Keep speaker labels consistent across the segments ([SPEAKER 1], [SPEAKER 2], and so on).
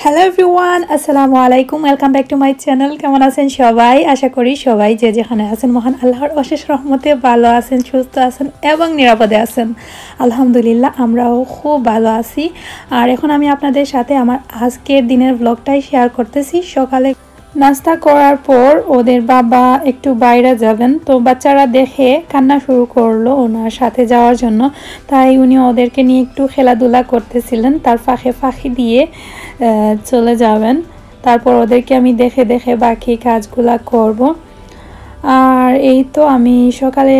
[SPEAKER 1] Hello everyone, আসসালামু আলাইকুম। Welcome back to my channel. কেমন আছেন সবাই? আশা করি সবাই যে যেখানে আছেন মহান আল্লাহর অশেষ রহমতে ভালো আছেন, সুস্থ আছেন এবং নিরাপদে আছেন। আলহামদুলিল্লাহ, আমরাও খুব ভালো আছি। আর এখন আমি আপনাদের সাথে আমার আজকের দিনের ব্লগটাই শেয়ার করতেছি। সকালে নাস্তা করার পর ওদের বাবা একটু বাইরে যাবেন, তো বাচ্চারা দেখে কান্না শুরু করলো ওনার সাথে যাওয়ার জন্য। তাই উনি ওদেরকে নিয়ে একটু খেলাধুলা করতেছিলেন, তার ফাঁকি দিয়ে চলে যাবেন। তারপর ওদেরকে আমি দেখে দেখে বাকি কাজগুলা করব। আর এই তো আমি সকালে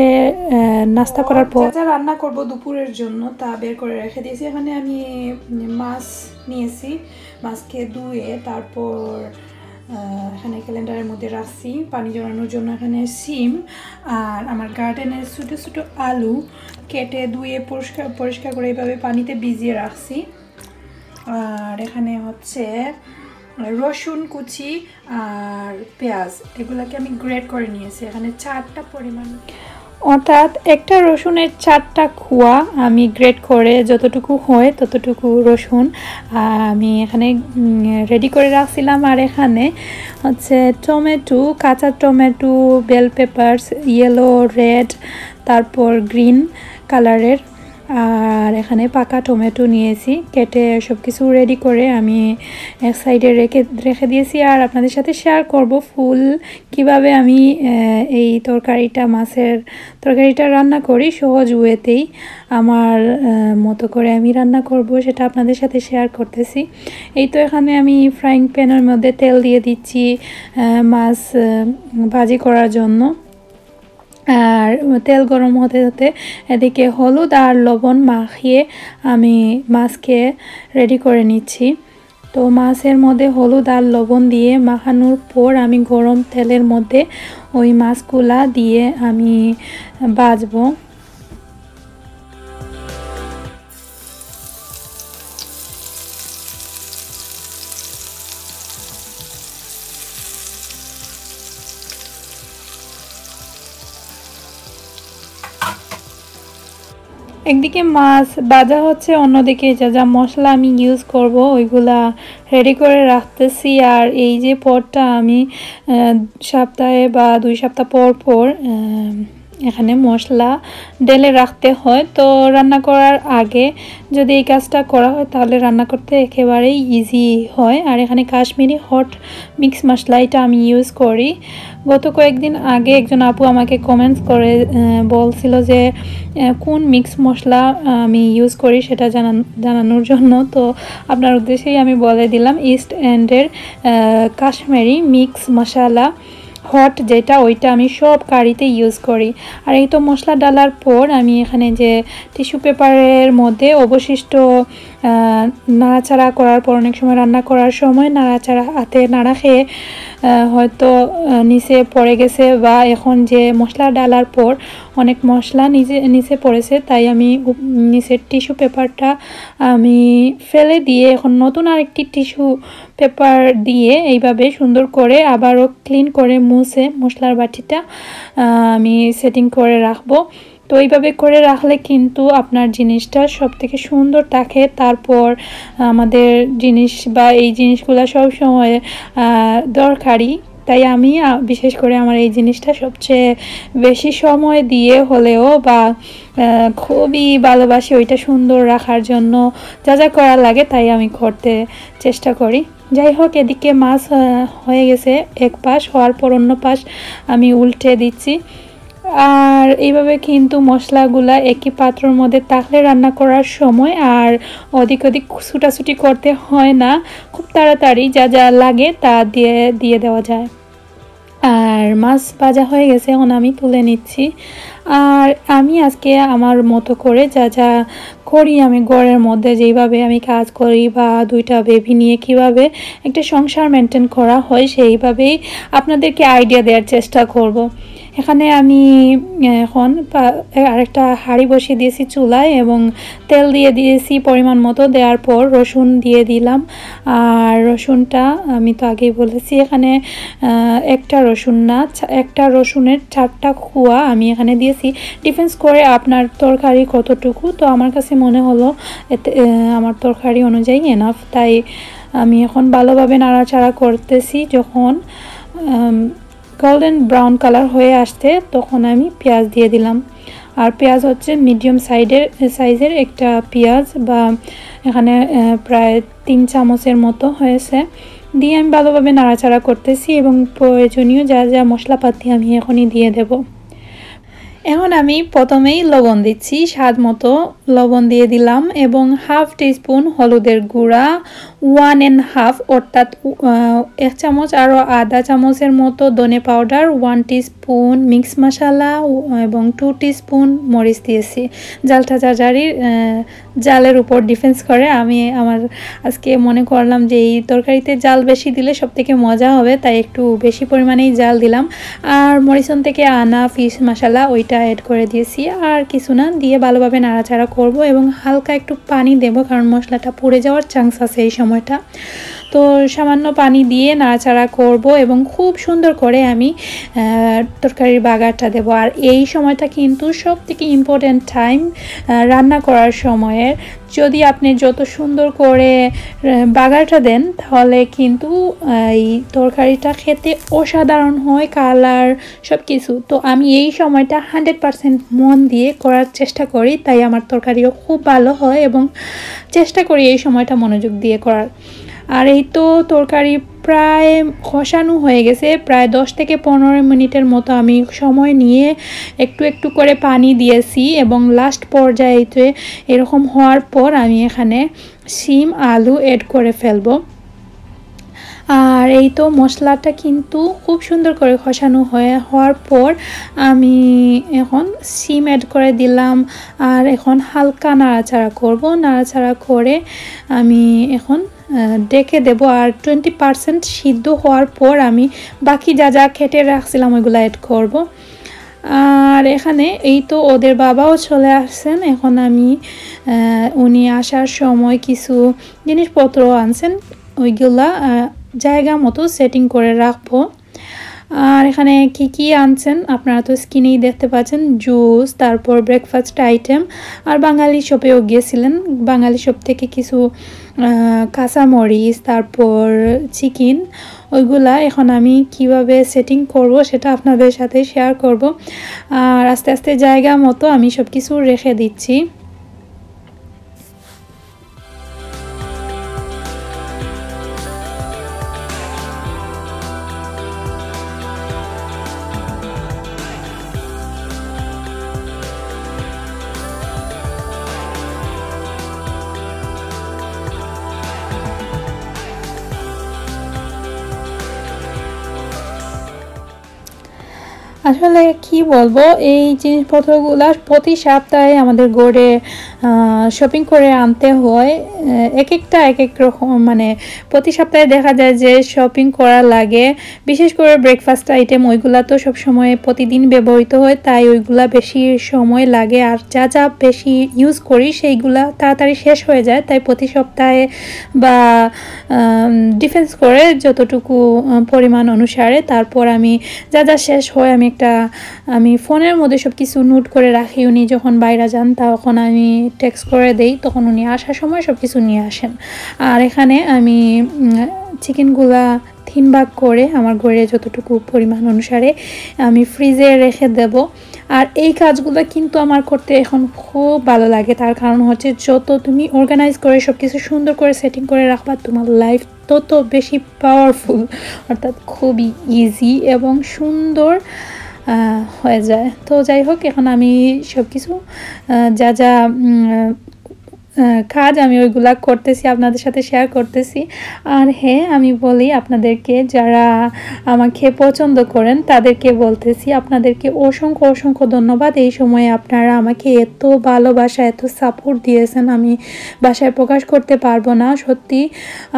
[SPEAKER 1] নাস্তা করার পর যা রান্না করব দুপুরের জন্য তা বের করে রেখে দিয়েছি। এখানে আমি মাছ নিয়েছি, মাছকে ধুয়ে তারপর এখানে ক্যালেন্ডারের মধ্যে রাখছি পানি জড়ানোর জন্য। এখানে সিম আর আমার গার্ডেনের ছোটো ছোটো আলু কেটে ধুয়ে পরিষ্কার করে এইভাবে পানিতে ভিজিয়ে রাখছি। আর এখানে হচ্ছে রসুন কুচি আর পেঁয়াজ, এগুলোকে আমি গ্রেট করে নিয়েছি। এখানে 4টা পরিমাণ, অর্থাৎ একটা রসুনের 4টা খোয়া আমি গ্রেট করে যতটুকু হয় ততটুকু রসুন আমি এখানে রেডি করে রাখছিলাম। আর এখানে হচ্ছে টমেটো, কাঁচা tomato, bell peppers, yellow, red, তারপর গ্রিন কালারের, আর এখানে পাকা টমেটো নিয়েছি কেটে সব কিছু রেডি করে আমি এক সাইডে রেখে দিয়েছি। আর আপনাদের সাথে শেয়ার করব ফুল কিভাবে আমি এই মাছের তরকারিটা রান্না করি সহজ ওয়েতেই, আমার মতো করে আমি রান্না করব সেটা আপনাদের সাথে শেয়ার করতেছি। এই তো এখানে আমি ফ্রাইং প্যানের মধ্যে তেল দিয়ে দিচ্ছি মাছ ভাজি করার জন্য। আর তেল গরম হতে হতে এদিকে হলুদ আর লবণ মাখিয়ে আমি মাছকে রেডি করে নিচ্ছি। তো মাছের মধ্যে হলুদ আর লবণ দিয়ে মাখানোর পর আমি গরম তেলের মধ্যে ওই মাছগুলা দিয়ে আমি ভাজবো। একদিকে মাছ ভাজা হচ্ছে, অন্যদিকে যা যা মশলা আমি ইউজ করব ওইগুলা রেডি করে রাখতেছি। আর এই যে পটটা আমি সপ্তাহে বা 2 সপ্তাহ পর পর এখানে মশলা ঢেলে রাখতে হয়। তো রান্না করার আগে যদি এই কাজটা করা হয় তাহলে রান্না করতে একেবারেই ইজি হয়। আর এখানে কাশ্মীরি হট মিক্স মশলা এটা আমি ইউজ করি। গত কয়েকদিন আগে একজন আপু আমাকে কমেন্টস করে বলছিল যে কোন মিক্স মশলা আমি ইউজ করি সেটা জানানোর জন্য। তো আপনার উদ্দেশ্যেই আমি বলে দিলাম, ইস্ট এন্ডের কাশ্মীরি মিক্স মশলা হট যেটা, ওইটা আমি সব কারিতে ইউজ করি। আর এই তো মশলা ডালার পর আমি এখানে যে টিস্যু পেপারের মধ্যে অবশিষ্ট নাড়াচাড়া করার পর, অনেক সময় রান্না করার সময় নাড়াচাড়া হাতে নাড়া খেয়ে হয়তো নিচে পড়ে গেছে, বা এখন যে মশলা ডালার পর অনেক মশলা নিচে পড়েছে, তাই আমি নিচের টিস্যু পেপারটা আমি ফেলে দিয়ে এখন নতুন আরেকটি টিস্যু পেপার দিয়ে এইভাবে সুন্দর করে আবারও ক্লিন করে মুছে মশলার বাটিটা আমি সেটিং করে রাখবো। তো এইভাবে করে রাখলে কিন্তু আপনার জিনিসটা সব থেকে সুন্দর থাকে। তারপর আমাদের জিনিস বা এই জিনিসগুলো সব সময় দরকারি, তাই আমি বিশেষ করে আমার এই জিনিসটা সবচেয়ে বেশি সময় দিয়ে হলেও বা খুবই ভালোবাসি ওইটা সুন্দর রাখার জন্য যা যা করা লাগে তাই আমি করতে চেষ্টা করি। যাই হোক, এদিকে মাছ হয়ে গেছে, এক পাশ হওয়ার পর অন্য পাশ আমি উল্টে দিচ্ছি। আর এইভাবে কিন্তু মশলাগুলা একই পাত্রের মধ্যে থাকলে রান্না করার সময় আর অধিক ছুটাছুটি করতে হয় না, খুব তাড়াতাড়ি যা যা লাগে তা দিয়ে দেওয়া যায়। আর মাছ ভাজা হয়ে গেছে, এখন আমি তুলে নিচ্ছি। আর আমি আজকে আমার মতো করে যা যা করি, আমি ঘরের মধ্যে যেইভাবে আমি কাজ করি বা 2টা বেবি নিয়ে কিভাবে একটা সংসার মেনটেন করা হয় সেইভাবেই আপনাদেরকে আইডিয়া দেওয়ার চেষ্টা করব। এখানে আমি এখন আরেকটা হাঁড়ি বসিয়ে দিয়েছি চুলায় এবং তেল দিয়ে দিয়েছি পরিমাণ মতো। দেওয়ার পর রসুন দিয়ে দিলাম। আর রসুনটা আমি তো আগেই বলেছি এখানে একটা রসুন না, একটা রসুনের 4টা খোয়া আমি এখানে দিয়েছি। ডিফেন্স করে আপনার তরকারি কতটুকু, তো আমার কাছে মনে হলো এতে আমার তরকারি অনুযায়ী এনাফ, তাই আমি এখন ভালোভাবে নাড়াচাড়া করতেছি। যখন গোল্ডেন ব্রাউন কালার হয়ে আসছে তখন আমি পেঁয়াজ দিয়ে দিলাম। আর পেঁয়াজ হচ্ছে মিডিয়াম সাইজের একটা পেঁয়াজ, বা এখানে প্রায় 3 চামচের মতো হয়েছে, দিয়ে আমি ভালোভাবে নাড়াচাড়া করতেছি এবং প্রয়োজনীয় যা যা মশলাপাতি আমি এখনই দিয়ে দেব। এখন আমি প্রথমেই লবণ দিচ্ছি, স্বাদ মতো লবণ দিয়ে দিলাম এবং হাফ টিস্পুন হলুদের গুঁড়া, 1.5 অর্থাৎ 1 চামচ আরও আধা চামচের মতো ধনে পাউডার, 1 টিস্পুন মিক্স মশলা এবং 2 টিস্পুন মরিচ দিয়েছি। জালটা জারির জালের উপর ডিফেন্স করে। আমি আজকে মনে করলাম যে এই তরকারিতে জাল বেশি দিলে সবথেকে মজা হবে, তাই একটু বেশি পরিমাণেই জাল দিলাম। আর মরিচন থেকে আনা ফিশ মশলা ওইটা অ্যাড করে দিয়েছি, আর কিছু না, দিয়ে ভালোভাবে নাড়াচাড়া করব এবং হালকা একটু পানি দেব, কারণ মশলাটা পুড়ে যাওয়ার চান্স আছে এই সময়টা। তো সামান্য পানি দিয়ে নাড়াচাড়া করব এবং খুব সুন্দর করে আমি তরকারির বাগারটা দেব। আর এই সময়টা কিন্তু সবথেকে ইম্পর্ট্যান্ট টাইম রান্না করার সময়ের। যদি আপনি যত সুন্দর করে বাগারটা দেন তাহলে কিন্তু এই তরকারিটা খেতে অসাধারণ হয়, কালার সব কিছু। তো আমি এই সময়টা 100% মন দিয়ে করার চেষ্টা করি, তাই আমার তরকারিও খুব ভালো হয় এবং চেষ্টা করি এই সময়টা মনোযোগ দিয়ে করার। আর এই তো তরকারি প্রায় কষানো হয়ে গেছে, প্রায় 10 থেকে 15 মিনিটের মতো আমি সময় নিয়ে একটু একটু করে পানি দিয়েছি এবং লাস্ট পর্যায়েতে এরকম হওয়ার পর আমি এখানে শিম আলু অ্যাড করে ফেলবো। আর এই তো মশলাটা কিন্তু খুব সুন্দর করে কষানো হওয়ার পর আমি এখন শিম অ্যাড করে দিলাম। আর এখন হালকা নাড়াচাড়া করব, নাড়াচাড়া করে আমি এখন ডেকে দেব। আর 20% সিদ্ধ হওয়ার পর আমি বাকি যা যা কেটে রাখছিলাম ওইগুলো অ্যাড করব। আর এখানে এই তো ওদের বাবাও চলে আসছেন। এখন আমি উনি আসার সময় কিছু জিনিসপত্র আনছেন, ওইগুলা জায়গা মতো সেটিং করে রাখবো। আর এখানে কি কি আনছেন আপনারা তো স্ক্রিনেই দেখতে পাচ্ছেন, জুস, তারপর ব্রেকফাস্ট আইটেম। আর বাঙালি শপেও গিয়েছিলেন, বাঙালি শপ থেকে কিছু কাঁচামরিচ, তারপর চিকেন, ওইগুলা এখন আমি কিভাবে সেটিং করব সেটা আপনাদের সাথে শেয়ার করব। আর আস্তে আস্তে জায়গা মতো আমি সব কিছু রেখে দিচ্ছি। আসলে কি বলবো, এই জিনিসপত্রগুলো প্রতি সপ্তাহে আমাদের গড়ে শপিং করে আনতে হয়। এক এক রকম, মানে প্রতি সপ্তাহে দেখা যায় যে শপিং করা লাগে। বিশেষ করে ব্রেকফাস্ট আইটেম ওইগুলা তো সবসময় প্রতিদিন ব্যবহৃত হয়, তাই ওইগুলা বেশি সময় লাগে। আর যা যা বেশি ইউজ করি সেইগুলা তাড়াতাড়ি শেষ হয়ে যায়, তাই প্রতি সপ্তাহে বা ডিফেন্স করে যতটুকু পরিমাণ অনুসারে তারপর আমি যা যা শেষ হয় আমি ফোনের মধ্যে সব কিছু নোট করে রাখি। উনি যখন বাইরে যান তখন আমি টেক্সট করে দেই, তখন উনি আসার সময় সব কিছু নিয়ে আসেন। আর এখানে আমি চিকেনগুলা 3 ভাগ করে আমার ঘরে যতটুকু পরিমাণ অনুসারে আমি ফ্রিজে রেখে দেব। আর এই কাজগুলো কিন্তু আমার করতে এখন খুব ভালো লাগে, তার কারণ হচ্ছে যত তুমি অর্গানাইজ করে সব কিছু সুন্দর করে সেটিং করে রাখবা তোমার লাইফ তত বেশি পাওয়ারফুল, অর্থাৎ খুবই ইজি এবং সুন্দর হয়ে যায়। তো যাই হোক, এখন আমি সব কিছু যা যা কাজ আমি ওইগুলা করতেছি, আপনাদের সাথে শেয়ার করতেছি। আর হ্যাঁ, আমি বলি আপনাদেরকে, যারা আমাকে পছন্দ করেন তাদেরকে বলতেছি আপনাদেরকে অসংখ্য অসংখ্য ধন্যবাদ। এই সময়ে আপনারা আমাকে এত ভালোবাসা, এত সাপোর্ট দিয়েছেন, আমি বাসায় প্রকাশ করতে পারবো না। সত্যি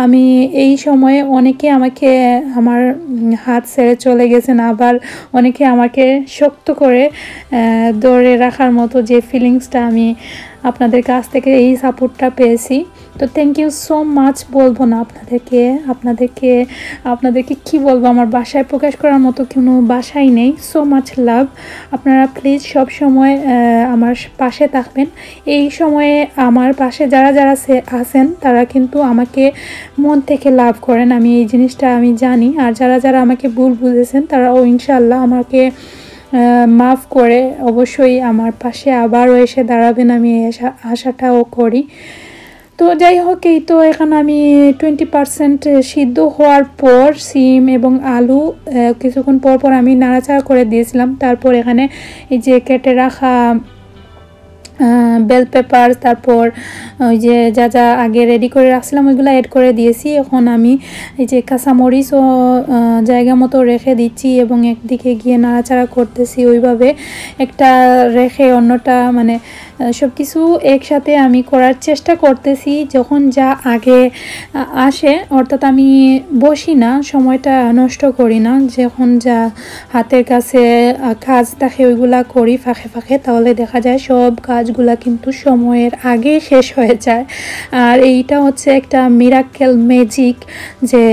[SPEAKER 1] আমি এই সময়ে অনেকে আমাকে আমার হাত ছেড়ে চলে গেছেন, আবার অনেকে আমাকে শক্ত করে ধরে রাখার মতো যে ফিলিংসটা আমি আপনাদের কাছ থেকে এই সাপোর্টটা পেয়েছি। তো থ্যাংক ইউ সো মাচ বলবো না আপনাদেরকে কি বলবো, আমার বাসায় প্রকাশ করার মতো কোনো বাসাই নেই। So much love. আপনারা প্লিজ সব সময় আমার পাশে থাকবেন। এই সময়ে আমার পাশে যারা আছেন তারা কিন্তু আমাকে মন থেকে লাভ করেন, আমি এই জিনিসটা আমি জানি। আর যারা আমাকে ভুল বুঝেছেন তারাও ইনশাআল্লাহ আমাকে মাফ করে অবশ্যই আমার পাশে আবারও এসে দাঁড়াবেন, আমি এই আশাটাও করি। তো যাই হোক, এই তো এখানে আমি 20% সিদ্ধ হওয়ার পর সিম এবং আলু কিছুক্ষণ পর আমি নাড়াচাড়া করে দিয়েছিলাম। তারপর এখানে এই যে কেটে রাখা বেল পেপার, তারপর ওই যে যা আগে রেডি করে রাখছিলাম ওইগুলো অ্যাড করে দিয়েছি। এখন আমি এই যে কাঁচামরিচও জায়গা মতো রেখে দিচ্ছি এবং একদিকে গিয়ে নাড়াচাড়া করতেছি, ওইভাবে একটা রেখে অন্যটা, মানে সব কিছু একসাথে আমি করার চেষ্টা করতেছি। যখন যা আগে আসে অর্থাৎ আমি বসি না, সময়টা নষ্ট করি না, যখন যা হাতের কাছে কাজ থাকে ওইগুলা করি ফাঁকে, তাহলে দেখা যায় সব কাজগুলা কিন্তু সময়ের আগে শেষ হয়ে যায়। আর এইটা হচ্ছে একটা মিরাকেল ম্যাজিক, যে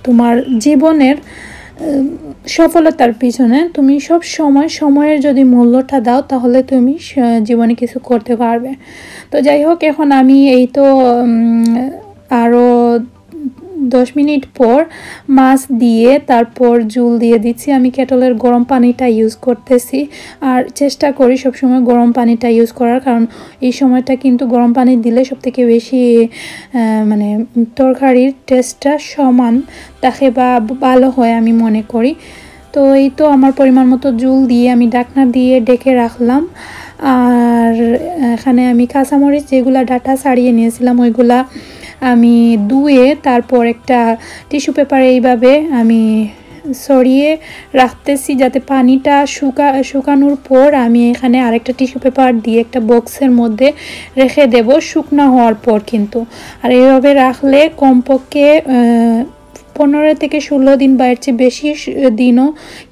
[SPEAKER 1] তোমার জীবনের সফলতার পিছনে তুমি সব সময়ের যদি মূল্যটা দাও তাহলে তুমি জীবনে কিছু করতে পারবে। তো যাই হোক, এখন আমি এই তো আরও 10 মিনিট পর মাছ দিয়ে তারপর জুল দিয়ে দিচ্ছি। আমি কেটলের গরম পানিটা ইউজ করতেছি, আর চেষ্টা করি সবসময় গরম পানিটা ইউজ করার, কারণ এই সময়টা কিন্তু গরম পানি দিলে সবথেকে বেশি মানে তরকারির টেস্টটা সমান থাকে বা ভালো হয় আমি মনে করি। তো এই তো আমার পরিমাণ মতো জুল দিয়ে আমি ঢাকনা দিয়ে ডেকে রাখলাম। আর এখানে আমি কাঁচামরিচ যেগুলা ডাটা ছাড়িয়ে নিয়েছিলাম ওইগুলা আমি ধুয়ে তারপর একটা টিস্যু পেপারে এইভাবে আমি সরিয়ে রাখতেছি, যাতে পানিটা শুকানোর পর আমি এখানে আরেকটা টিস্যু পেপার দিয়ে একটা বক্সের মধ্যে রেখে দেব শুকনো হওয়ার পর কিন্তু। আর এইভাবে রাখলে কমপক্ষে 15 থেকে 16 দিন বা এর চেয়ে বেশি দিনও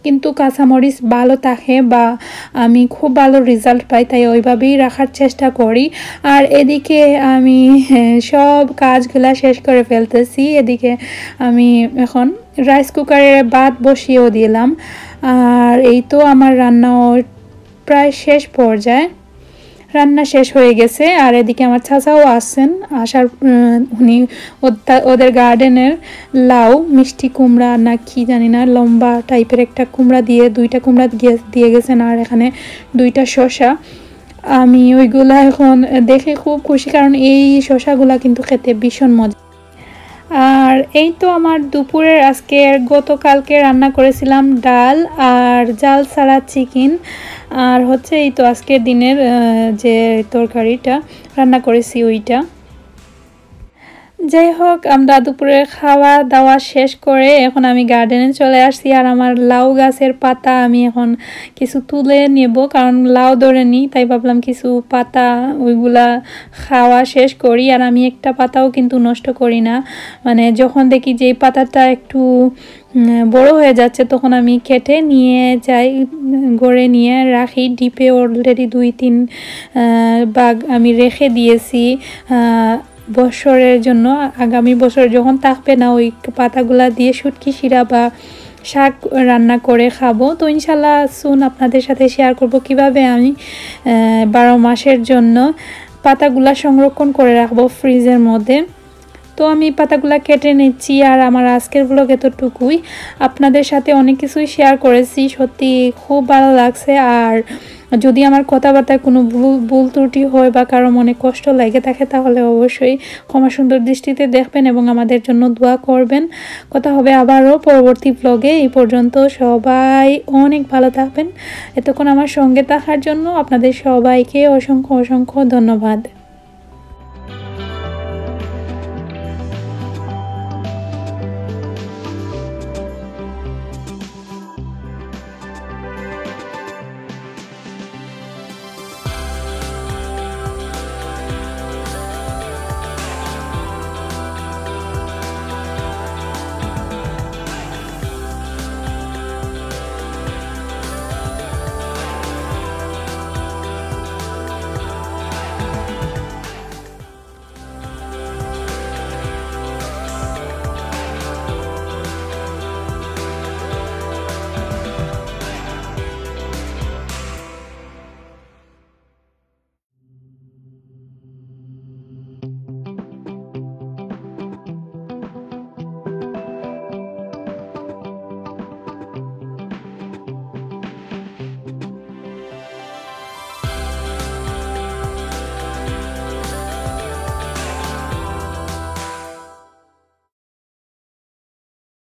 [SPEAKER 1] কিন্তু কাঁচামরিচ ভালো থাকে বা আমি খুব ভালো রেজাল্ট পাই, তাই ওইভাবেই রাখার চেষ্টা করি। আর এদিকে আমি সব কাজগুলা শেষ করে ফেলতেছি। এদিকে আমি এখন রাইস কুকারে ভাত বসিয়েও দিলাম। আর এই তো আমার রান্নাও প্রায় শেষ পর্যায়ে, রান্না শেষ হয়ে গেছে। আর এদিকে আমার চাচাও আসছেন, আসার উনি ওদের গার্ডেনের লাউ মিষ্টি কুমড়া না কি জানি না, লম্বা টাইপের একটা কুমড়া দিয়ে 2টা কুমড়া দিয়ে গেছেন, আর এখানে 2টা শসা। আমি ওইগুলা এখন দেখে খুব খুশি, কারণ এই শসাগুলা কিন্তু খেতে ভীষণ মজা। আর এই তো আমার দুপুরের গতকালকে রান্না করেছিলাম ডাল আর জাল ছাড়া চিকেন, আর হচ্ছে এই তো আজকের দিনের যে তরকারিটা রান্না করেছি ওইটা। যাই হোক, আমরা দুপুরে খাওয়া দাওয়া শেষ করে এখন আমি গার্ডেনে চলে আসছি। আর আমার লাউ গাছের পাতা আমি এখন কিছু তুলে নেব, কারণ লাউ ধরেনি, তাই ভাবলাম কিছু পাতা ওইগুলা খাওয়া শেষ করি। আর আমি একটা পাতাও কিন্তু নষ্ট করি না, মানে যখন দেখি যে এই পাতাটা একটু বড় হয়ে যাচ্ছে তখন আমি কেটে নিয়ে যাই, গড়ে নিয়ে রাখি ডিপে। অলরেডি 2-3 ভাগ আমি রেখে দিয়েছি বছরের জন্য, আগামী বছর যখন থাকবে না ওই পাতাগুলা দিয়ে শুটকি শিরা বা শাক রান্না করে খাবো। তো ইনশাল্লাহ সুন আপনাদের সাথে শেয়ার করব কিভাবে আমি 12 মাসের জন্য পাতাগুলা সংরক্ষণ করে রাখবো ফ্রিজের মধ্যে। তো আমি পাতাগুলা কেটে নিচ্ছি। আর আমার আজকের ব্লগ এতটুকুই, আপনাদের সাথে অনেক কিছুই শেয়ার করেছি, সত্যি খুব ভালো লাগছে। আর যদি আমার কথাবার্তায় কোনো ভুল ত্রুটি হয় বা কারো মনে কষ্ট লাগে থাকে তাহলে অবশ্যই ক্ষমা সুন্দর দৃষ্টিতে দেখবেন এবং আমাদের জন্য দোয়া করবেন। কথা হবে আবারও পরবর্তী ব্লগে। এই পর্যন্ত সবাই অনেক ভালো থাকবেন। এতক্ষণ আমার সঙ্গে থাকার জন্য আপনাদের সবাইকে অসংখ্য ধন্যবাদ।